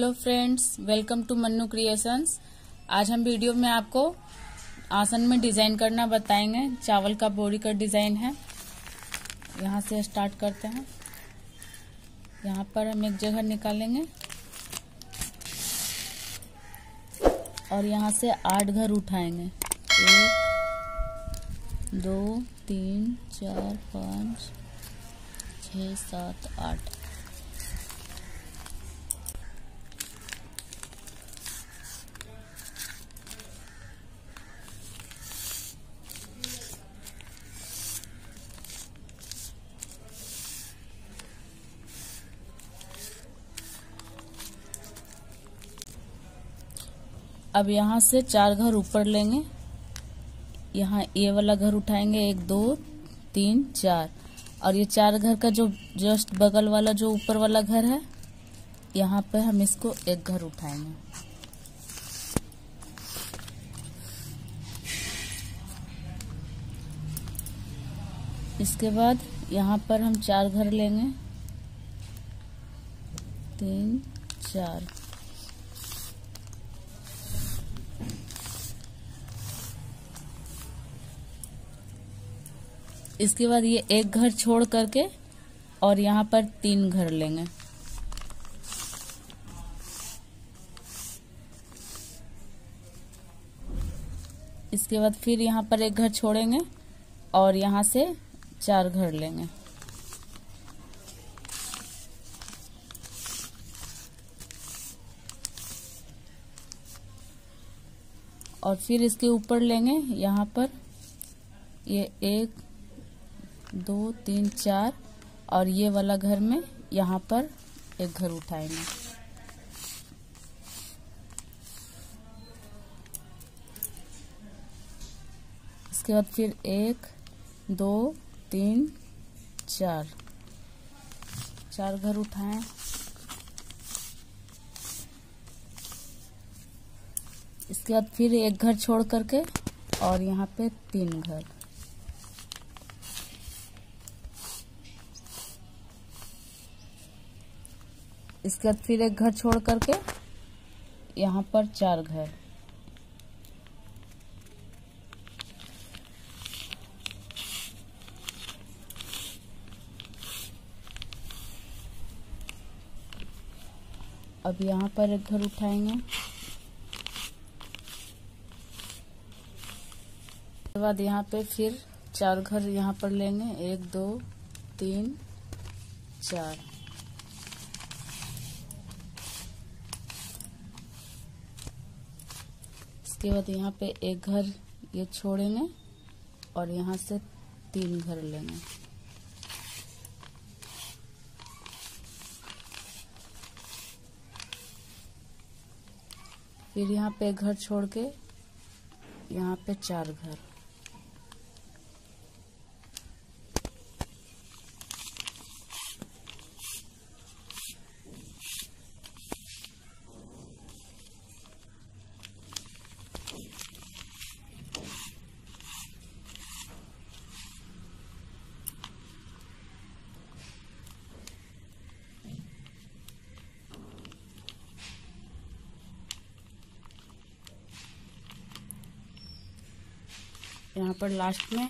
Hello friends, welcome to Mannu creations. आज हम video में आपको आसन में डिजाइन करना बताएंगे। चावल का बोरी का डिजाइन है। यहाँ से स्टार्ट करते हैं। यहाँ पर हम एक जगह निकालेंगे और यहाँ से 8 घर उठाएंगे। 1 2 3 4 5 6 7 8। अब यहाँ से 4 घर ऊपर लेंगे। यहाँ ये वाला घर उठाएंगे, 1 2 3 4, और ये 4 घर का जो जस्ट बगल वाला जो ऊपर वाला घर है, यहाँ पे हम इसको 1 घर उठाएंगे। इसके बाद यहाँ पर हम 4 घर लेंगे, 3 4। इसके बाद ये 1 घर छोड़ करके और यहाँ पर 3 घर लेंगे। इसके बाद फिर यहाँ पर 1 घर छोड़ेंगे और यहाँ से 4 घर लेंगे। और फिर इसके ऊपर लेंगे, यहाँ पर ये 1 2 3 4, और ये वाला घर में यहाँ पर 1 घर उठाएंगे। इसके बाद फिर 1 2 3 4 घर उठाएं। इसके बाद फिर 1 घर छोड़ करके और यहाँ पे 3 घर। इसके बाद फिर 1 घर छोड़ करके यहाँ पर 4 घर। अब यहाँ पर 1 घर उठाएंगे। उसके बाद यहाँ पे फिर 4 घर यहाँ पर लेंगे, 1 2 3 4। इसके बाद यहाँ पे 1 घर ये छोड़ेंगे और यहाँ से 3 घर लेंगे। फिर यहाँ पे 1 घर छोड़ के यहाँ पे 4 घर। यहाँ पर लास्ट में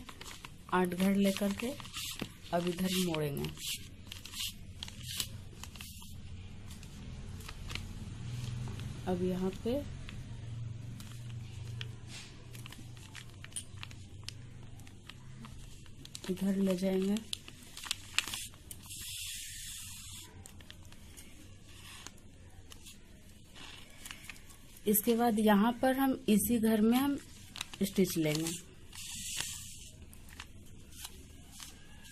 8 घर लेकर के अब इधर मोड़ेंगे। अब यहाँ पे इधर ले जाएंगे। इसके बाद यहाँ पर हम इसी घर में हम स्टिच लेंगे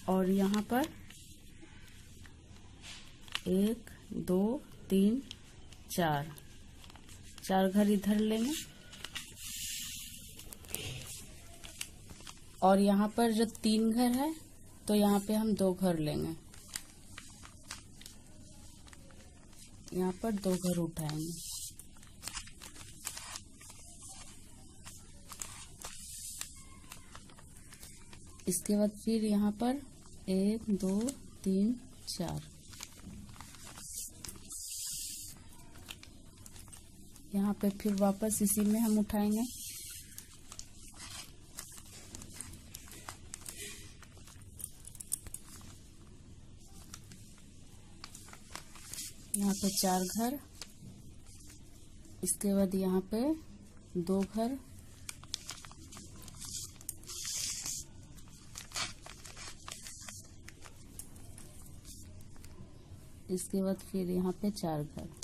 और यहाँ पर 1 2 3 4 घर इधर लेंगे और यहाँ पर जो 3 घर है तो यहाँ पे हम 2 घर लेंगे। यहाँ पर 2 घर उठाएंगे। इसके बाद फिर यहाँ पर 1 2 3 4 यहाँ पे फिर वापस इसी में हम उठाएंगे। यहाँ पे 4 घर, इसके बाद यहाँ पे 2 घर, इसके बाद फिर यहाँ पे 4 घर।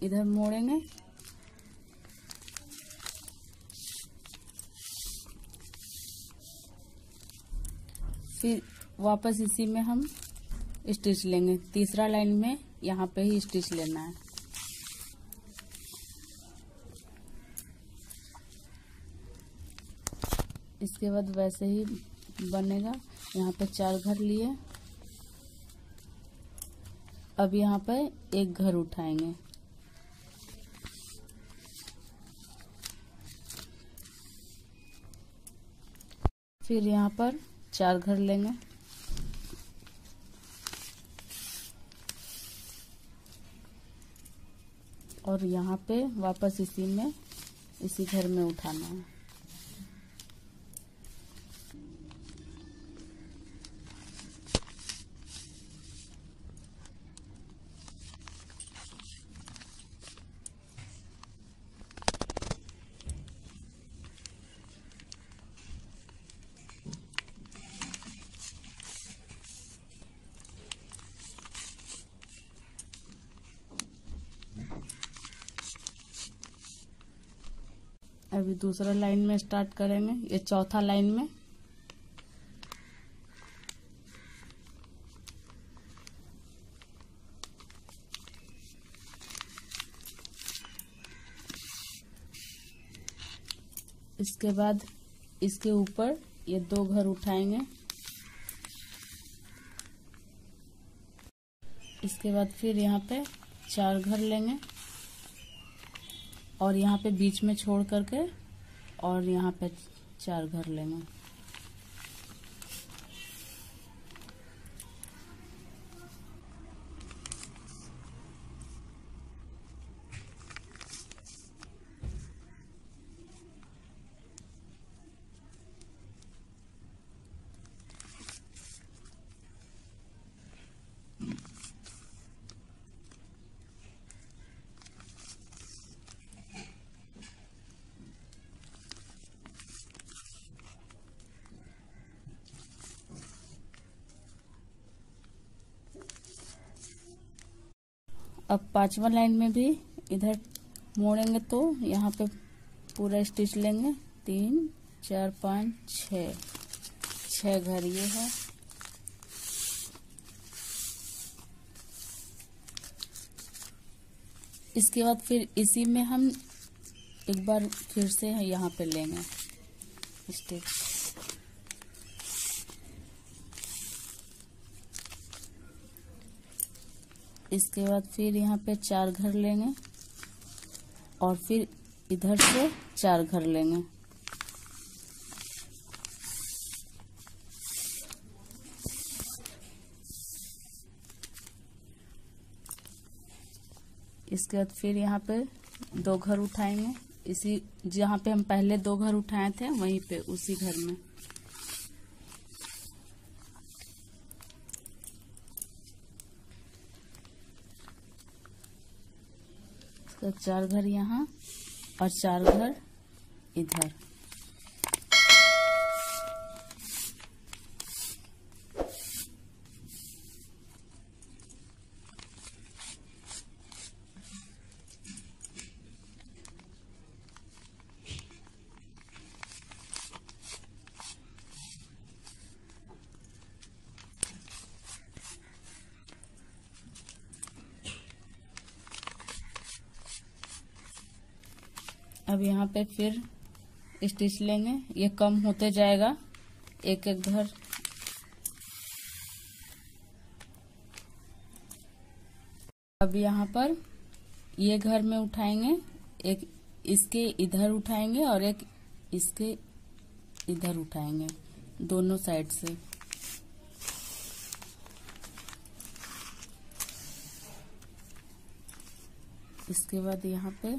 इधर मोड़ेंगे, फिर वापस इसी में हम स्टिच लेंगे। तीसरा लाइन में यहाँ पे ही स्टिच लेना है। इसके बाद वैसे ही बनेगा। यहाँ पे 4 घर लिए, अब यहाँ पे 1 घर उठाएंगे। फिर यहाँ पर 4 घर लेंगे और यहाँ पे वापस इसी घर में उठाना है। अभी दूसरा लाइन में स्टार्ट करेंगे, ये चौथा लाइन में। इसके बाद इसके ऊपर ये 2 घर उठाएंगे। इसके बाद फिर यहाँ पे 4 घर लेंगे और यहाँ पे बीच में छोड़ करके और यहाँ पे 4 घर लेंगे। अब 5वां लाइन में भी इधर मोड़ेंगे तो यहाँ पे पूरा स्टिच लेंगे। 3 4 5 6 घर ये है। इसके बाद फिर इसी में हम एक बार फिर से यहाँ पे लेंगे स्टिच। इसके बाद फिर यहाँ पे 4 घर लेंगे और फिर इधर से 4 घर लेंगे। इसके बाद फिर यहाँ पे 2 घर उठाएंगे, इसी जहाँ पे हम पहले 2 घर उठाए थे वहीं पे उसी घर में। इसका 4 घर यहाँ और 4 घर इधर। अब यहाँ पे फिर स्टिच लेंगे, ये कम होते जाएगा एक एक घर। अब यहाँ पर ये घर में उठाएंगे, एक इसके इधर उठाएंगे और एक इसके इधर उठाएंगे, दोनों साइड से। इसके बाद यहाँ पे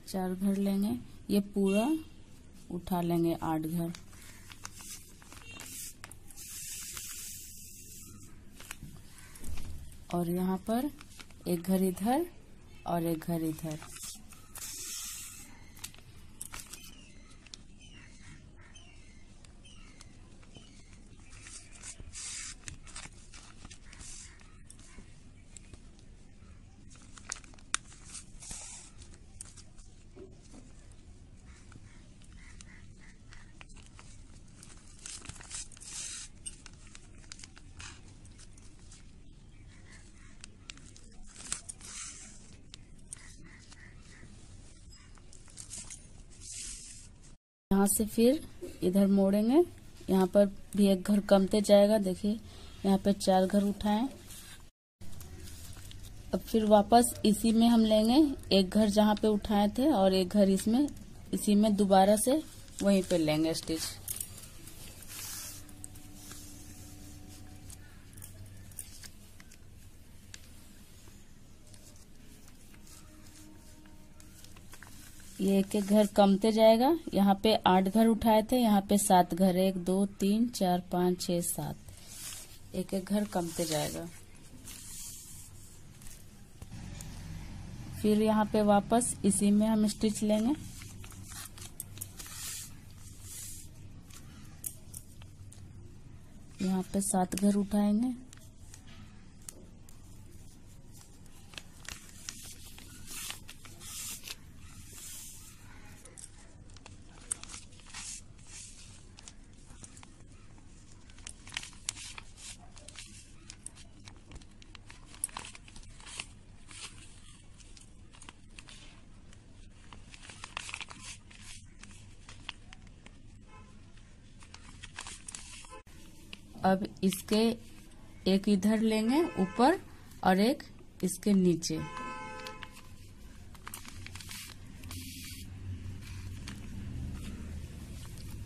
4 घर लेंगे, ये पूरा उठा लेंगे 8 घर। और यहाँ पर एक घर इधर और एक घर इधर। यहाँ से फिर इधर मोड़ेंगे, यहाँ पर भी एक घर कमते जाएगा। देखिए यहाँ पे 4 घर उठाएं। अब फिर वापस इसी में हम लेंगे, एक घर जहाँ पे उठाए थे और एक घर इसमें, इसी में दोबारा से वहीं पे लेंगे स्टिच। ये एक एक घर कमते जाएगा। यहाँ पे 8 घर उठाए थे, यहाँ पे 7 घर, 1 2 3 4 5 6 7, एक एक घर कमते जाएगा। फिर यहाँ पे वापस इसी में हम स्टिच लेंगे। यहाँ पे 7 घर उठाएंगे। अब इसके एक इधर लेंगे ऊपर और एक इसके नीचे।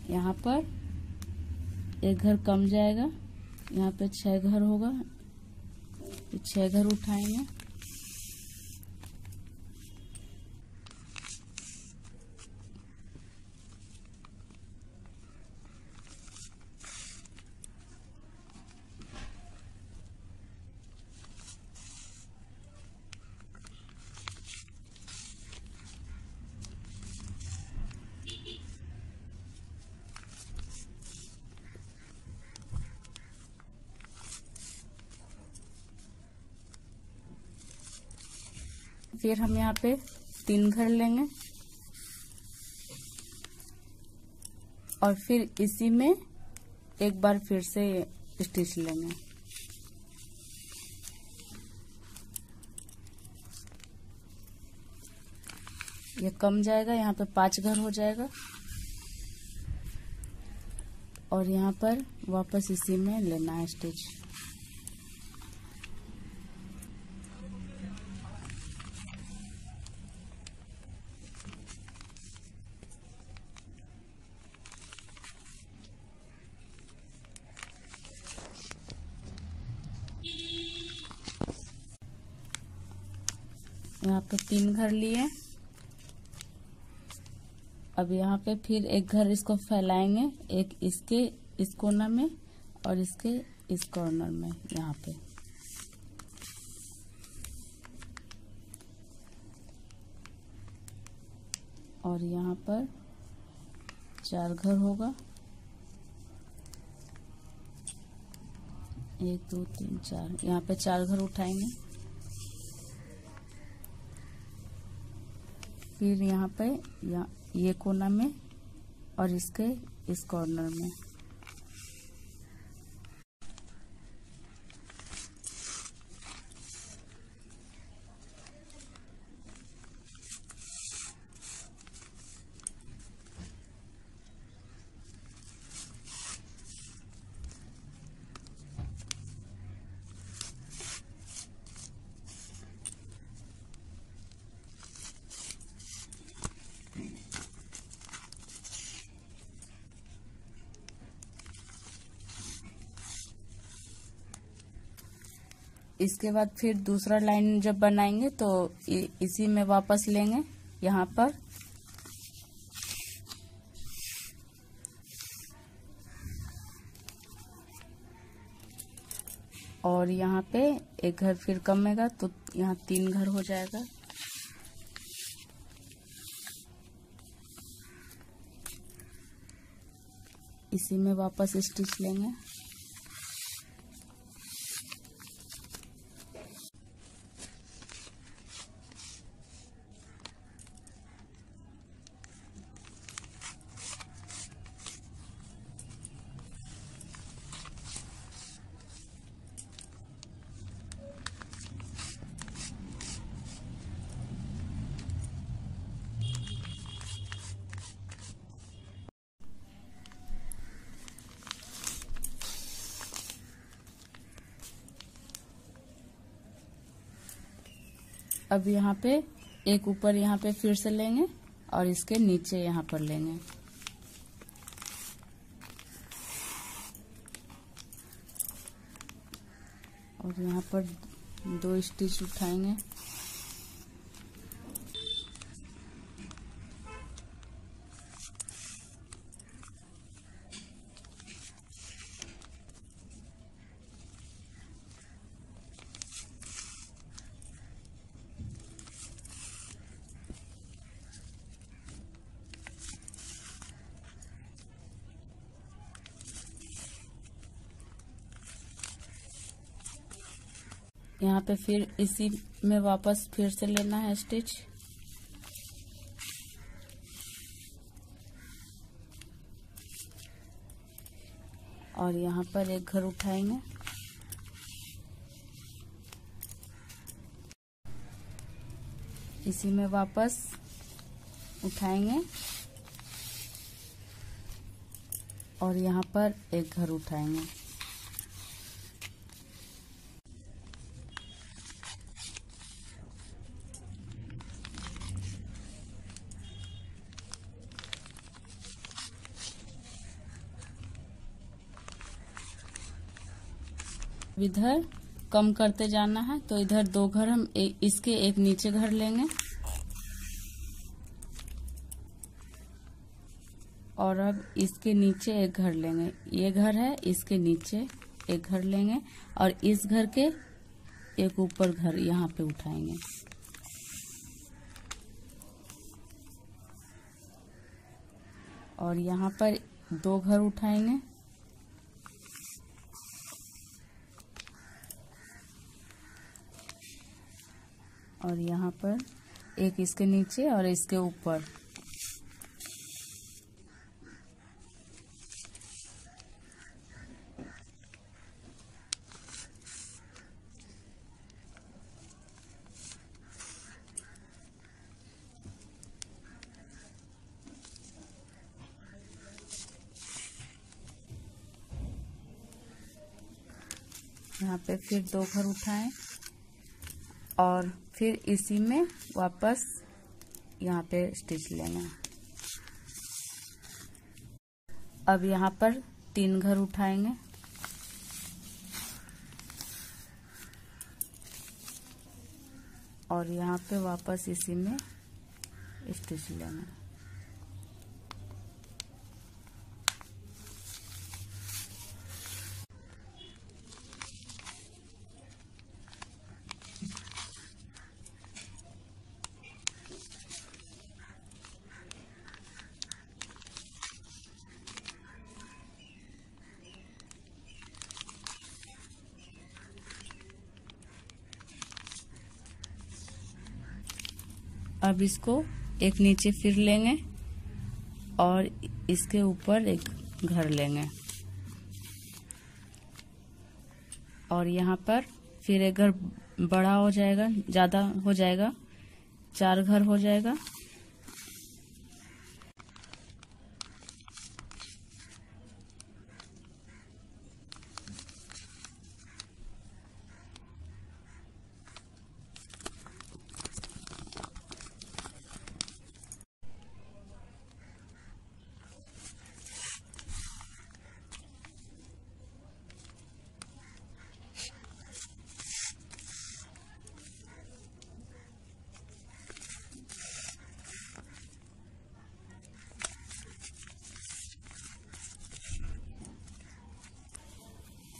यहाँ पर एक घर कम जाएगा, यहाँ पे 6 घर होगा, 6 घर उठाएंगे। फिर हम यहाँ पे 3 घर लेंगे और फिर इसी में एक बार फिर से स्टिच लेंगे। ये कम जाएगा, यहाँ पे 5 घर हो जाएगा और यहाँ पर वापस इसी में लेना है स्टिच। यहाँ पे 3 घर लिए। अब यहाँ पे फिर एक घर इसको फैलाएंगे, एक इसके इस कॉर्नर में और इसके इस कॉर्नर में यहाँ पे। और यहाँ पर 4 घर होगा, 1 2 3 4, यहाँ पे 4 घर उठाएंगे। फिर यहाँ पे ये कोना में और इसके इस कॉर्नर में। इसके बाद फिर दूसरा लाइन जब बनाएंगे तो इसी में वापस लेंगे यहाँ पर, और यहाँ पे एक घर फिर कमेगा तो यहाँ 3 घर हो जाएगा। इसी में वापस स्टिच लेंगे। अब यहाँ पे एक ऊपर यहाँ पे फिर से लेंगे और इसके नीचे यहाँ पर लेंगे, और यहाँ पर 2 स्टिच उठाएंगे। यहाँ पे फिर इसी में वापस फिर से लेना है स्टिच, और यहाँ पर एक घर उठाएंगे। इसी में वापस उठाएंगे और यहाँ पर एक घर उठाएंगे। इधर कम करते जाना है तो इधर 2 घर हम इसके एक नीचे घर लेंगे, और अब इसके नीचे एक घर लेंगे। ये घर है, इसके नीचे एक घर लेंगे और इस घर के एक ऊपर घर यहाँ पे उठाएंगे। और यहाँ पर 2 घर उठाएंगे और यहाँ पर एक इसके नीचे और इसके ऊपर। यहाँ पे फिर 2 घर उठाएं और फिर इसी में वापस यहाँ पे स्टिच लेना। अब यहाँ पर 3 घर उठाएंगे और यहाँ पे वापस इसी में स्टिच लेना। अब इसको एक नीचे फिर लेंगे और इसके ऊपर एक घर लेंगे और यहाँ पर फिर एक घर बड़ा हो जाएगा, ज्यादा हो जाएगा, 4 घर हो जाएगा।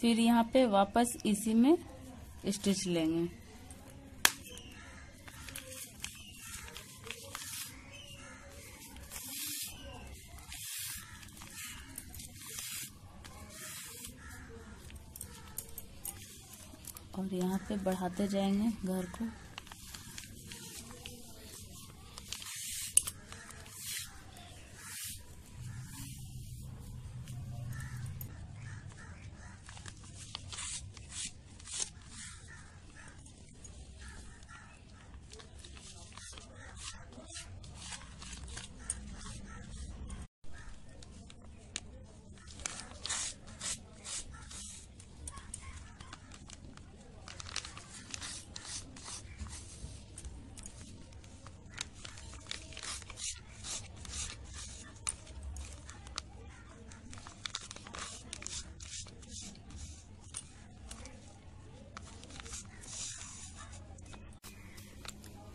फिर यहाँ पे वापस इसी में स्टिच लेंगे। और यहाँ पे बढ़ाते जाएंगे घर को।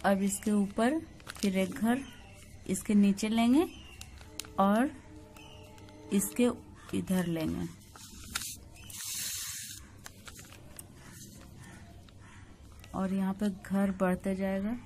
अब इसके ऊपर फिर एक घर इसके नीचे लेंगे और इसके इधर लेंगे और यहाँ पे घर बढ़ते जाएगा।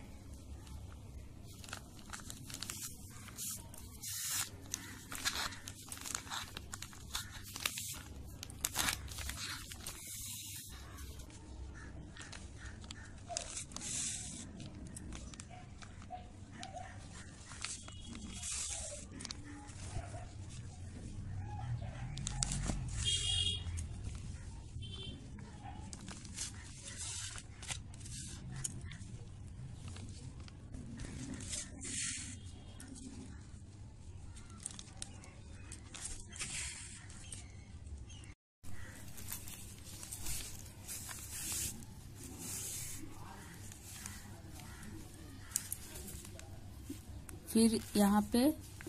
फिर यहाँ पे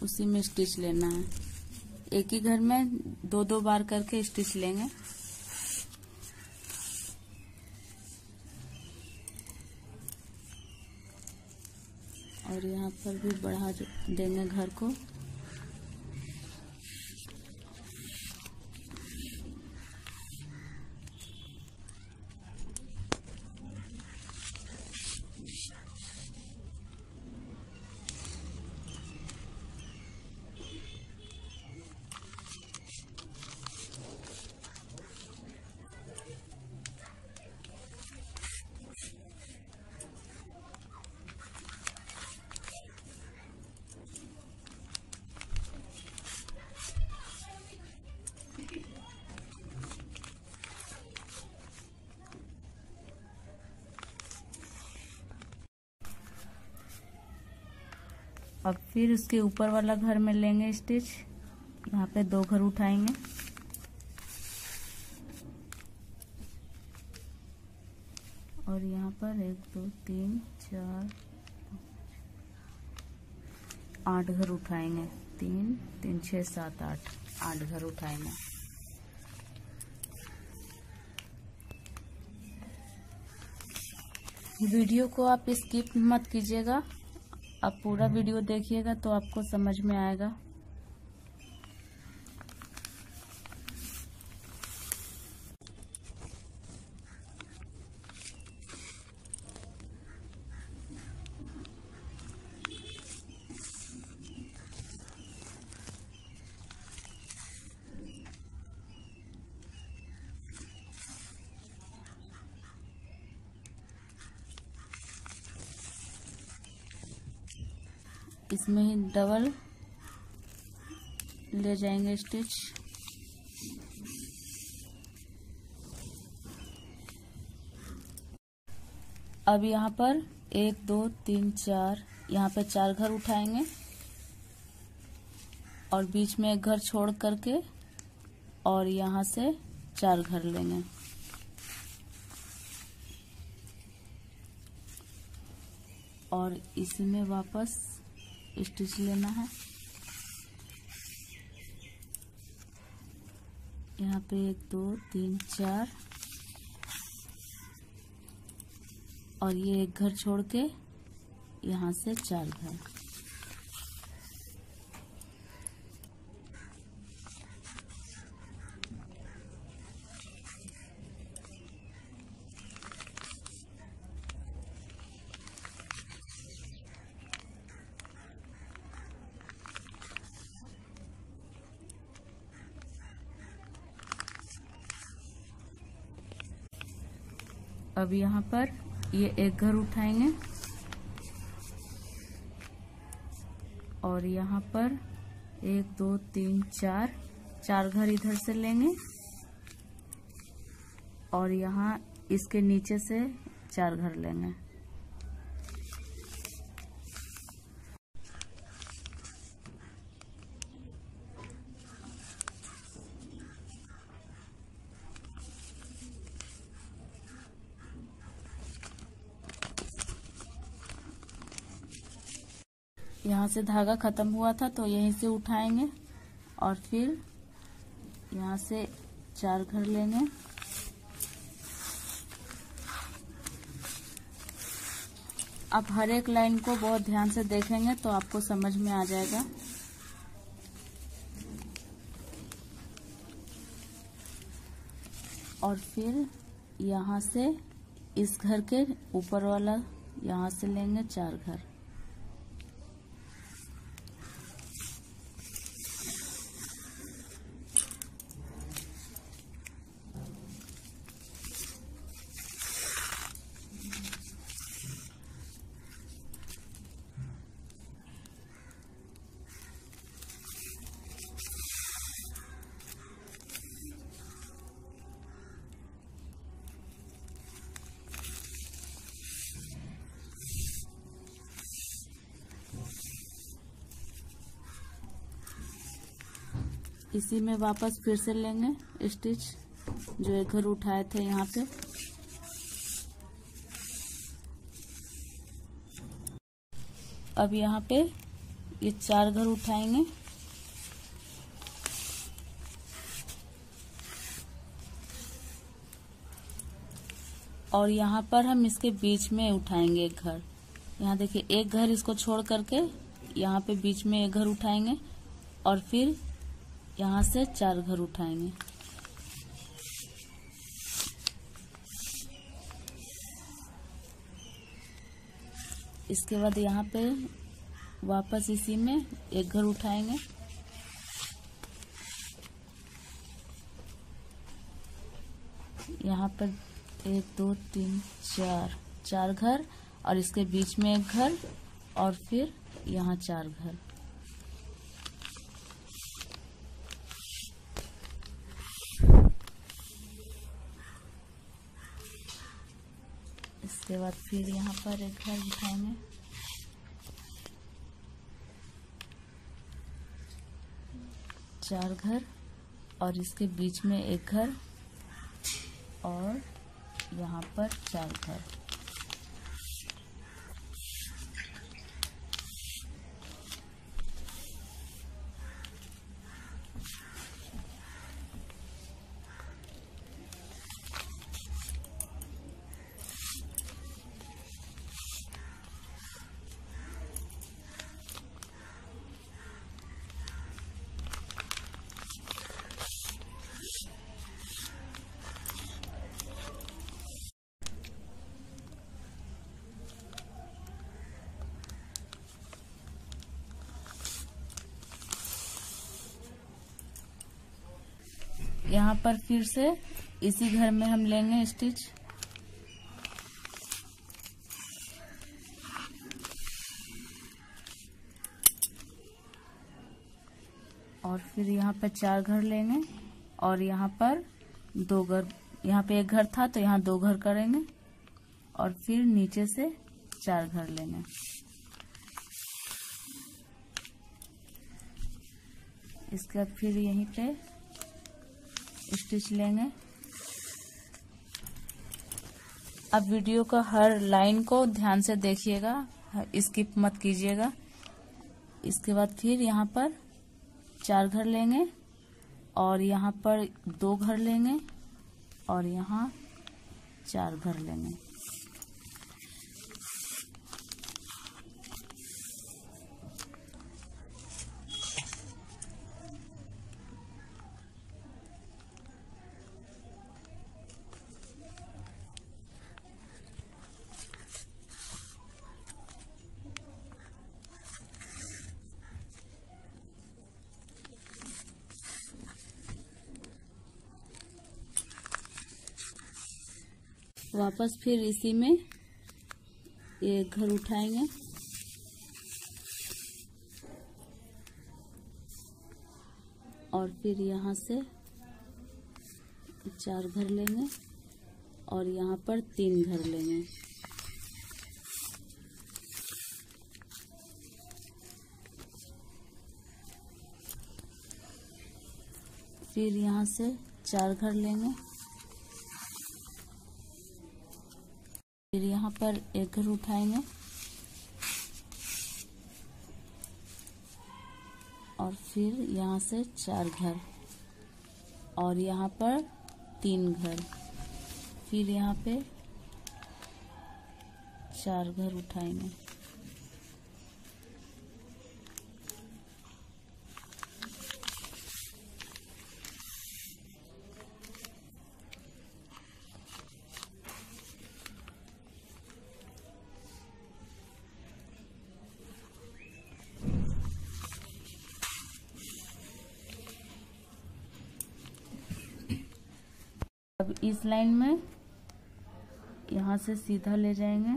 उसी में स्टिच लेना है। एक ही घर में दो दो बार करके स्टिच लेंगे। और यहाँ पर भी बढ़ा देंगे घर को। अब फिर उसके ऊपर वाला घर में लेंगे स्टिच। यहाँ पे दो घर उठाएंगे और यहाँ पर 1 2 3 4 8 घर उठाएंगे। 3 3 6 7 8 घर उठाएंगे। वीडियो को आप स्किप मत कीजिएगा, आप पूरा वीडियो देखिएगा तो आपको समझ में आएगा। इसमें ही डबल ले जाएंगे स्टिच। अब यहाँ पर 1 2 3 4 यहाँ पे 4 घर उठाएंगे और बीच में एक घर छोड़ करके और यहाँ से 4 घर लेंगे। और इसी में वापस स्टिच लेना है। यहाँ पे 1 2 3 4 और ये एक घर छोड़ के यहाँ से 4 घर। अब यहाँ पर ये एक घर उठाएंगे और यहाँ पर 1 2 3 4 घर इधर से लेंगे और यहाँ इसके नीचे से 4 घर लेंगे। यहाँ से धागा खत्म हुआ था तो यहीं से उठाएंगे और फिर यहाँ से 4 घर लेंगे। आप हर एक लाइन को बहुत ध्यान से देखेंगे तो आपको समझ में आ जाएगा। और फिर यहाँ से इस घर के ऊपर वाला यहाँ से लेंगे 4 घर। इसी में वापस फिर से लेंगे स्टिच जो एक घर उठाए थे यहाँ पे। अब यहाँ पे ये 4 घर उठाएंगे और यहाँ पर हम इसके बीच में उठाएंगे एक घर। यहाँ देखिए एक घर इसको छोड़ करके यहाँ पे बीच में एक घर उठाएंगे और फिर यहाँ से 4 घर उठाएंगे। इसके बाद यहाँ पे वापस इसी में एक घर उठाएंगे यहाँ पर 1 2 3 4 घर और इसके बीच में एक घर और फिर यहाँ 4 घर। इसके बाद फिर यहाँ पर एक घर उठाएंगे चार घर और इसके बीच में एक घर और यहाँ पर 4 घर। यहाँ पर फिर से इसी घर में हम लेंगे स्टिच और फिर यहाँ पर 4 घर लेंगे और यहाँ पर 2 घर, यहाँ पे एक घर था तो यहाँ 2 घर करेंगे और फिर नीचे से 4 घर लेंगे। इसके बाद फिर यहीं पे स्टिच लेंगे। अब वीडियो का हर लाइन को ध्यान से देखिएगा, स्किप मत कीजिएगा। इसके बाद फिर यहाँ पर 4 घर लेंगे और यहाँ पर 2 घर लेंगे और यहाँ 4 घर लेंगे। वापस फिर इसी में एक घर उठाएंगे और फिर यहाँ से 4 घर लेंगे और यहाँ पर 3 घर लेंगे। फिर यहाँ से 4 घर लेंगे, फिर यहाँ पर एक घर उठाएंगे और फिर यहाँ से 4 घर और यहाँ पर 3 घर, फिर यहाँ पे 4 घर उठाएंगे। अब इस लाइन में यहाँ से सीधा ले जाएंगे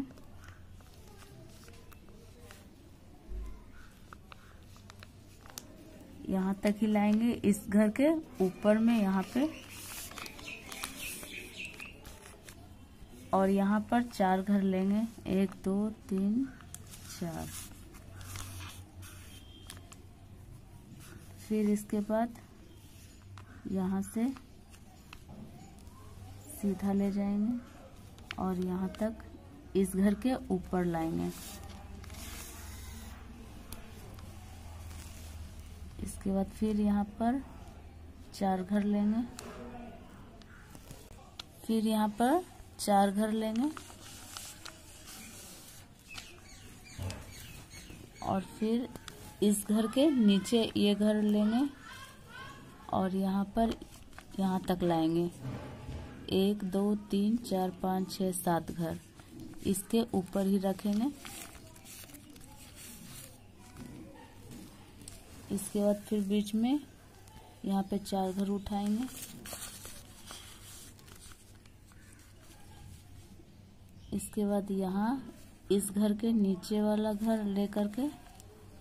यहाँ तक ही लाएंगे, इस घर के ऊपर में यहाँ पे, और यहाँ पर 4 घर लेंगे, 1 2 3 4। फिर इसके बाद यहाँ से सीधा ले जाएंगे और यहाँ तक इस घर के ऊपर लाएंगे। इसके बाद फिर यहाँ पर 4 घर लेंगे, फिर यहाँ पर 4 घर लेंगे और फिर इस घर के नीचे ये घर लेंगे और यहाँ पर यहाँ तक लाएंगे, 1 2 3 4 5 6 7 घर इसके ऊपर ही रखेंगे। इसके बाद फिर बीच में यहाँ पे 4 घर उठाएंगे इसके बाद यहाँ इस घर के नीचे वाला घर लेकर के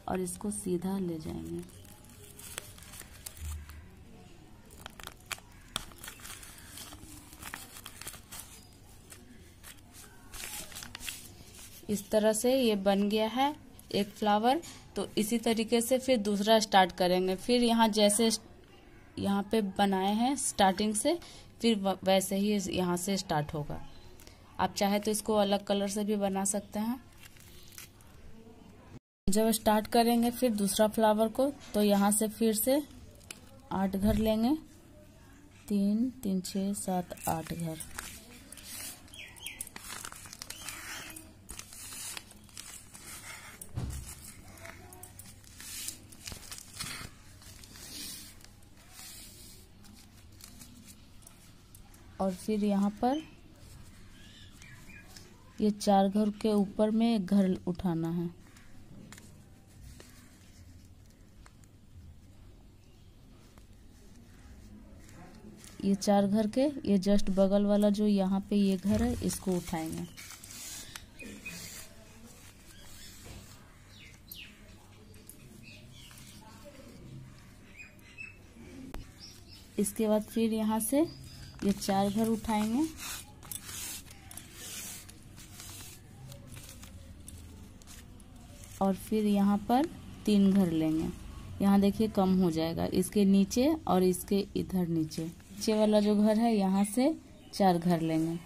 और इसको सीधा ले जाएंगे। इस तरह से ये बन गया है एक फ्लावर। तो इसी तरीके से फिर दूसरा स्टार्ट करेंगे। फिर यहाँ जैसे यहाँ पे बनाए हैं स्टार्टिंग से, फिर वैसे ही यहाँ से स्टार्ट होगा। आप चाहे तो इसको अलग कलर से भी बना सकते हैं। जब स्टार्ट करेंगे फिर दूसरा फ्लावर को, तो यहाँ से फिर से 8 घर लेंगे, 3 3 6 7 8 घर। और फिर यहाँ पर ये 4 घर के ऊपर में एक घर उठाना है। ये 4 घर के ये जस्ट बगल वाला जो यहाँ पे ये घर है इसको उठाएंगे। इसके बाद फिर यहाँ से ये 4 घर उठाएंगे और फिर यहाँ पर 3 घर लेंगे। यहाँ देखिए कम हो जाएगा, इसके नीचे और इसके इधर नीचे वाला जो घर है यहाँ से 4 घर लेंगे।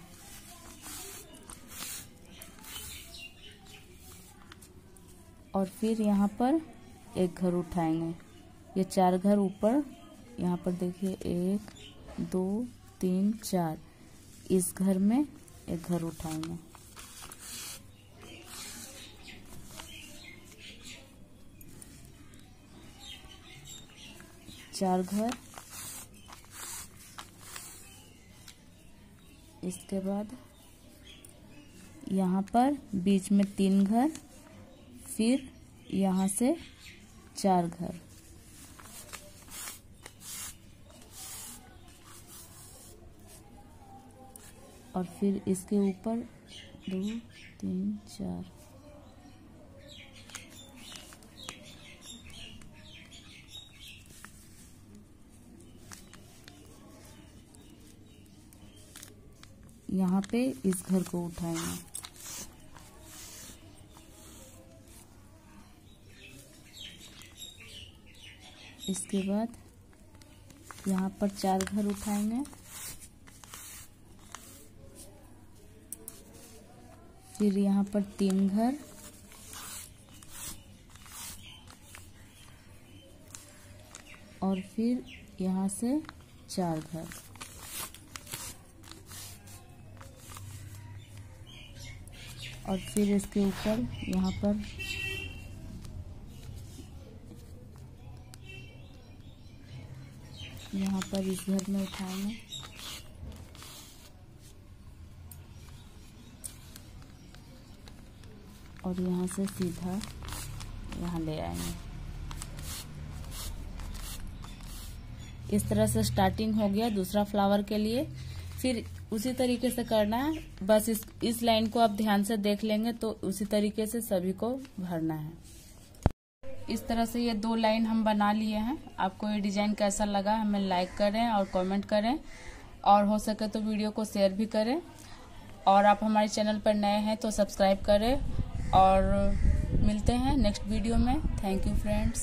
और फिर यहाँ पर एक घर उठाएंगे। ये 4 घर ऊपर यहाँ पर देखिए 1 2 3 4, इस घर में एक घर उठाएंगे। चार घर, इसके बाद यहाँ पर बीच में 3 घर, फिर यहाँ से 4 घर। और फिर इसके ऊपर 2 3 4 यहाँ पे इस घर को उठाएंगे। इसके बाद यहाँ पर 4 घर उठाएंगे, फिर यहाँ पर 3 घर, और फिर यहाँ से 4 घर, और फिर इसके ऊपर यहाँ पर इस घर में उठाएंगे, और यहाँ से सीधा यहाँ ले आएंगे। इस तरह से स्टार्टिंग हो गया दूसरा फ्लावर के लिए। फिर उसी तरीके से करना है, बस इस लाइन को आप ध्यान से देख लेंगे तो उसी तरीके से सभी को भरना है। इस तरह से ये 2 लाइन हम बना लिए हैं। आपको ये डिजाइन कैसा लगा हमें लाइक करें और कमेंट करें, और हो सके तो वीडियो को शेयर भी करें, और आप हमारे चैनल पर नए हैं तो सब्सक्राइब करें। और मिलते हैं नेक्स्ट वीडियो में। Thank you friends.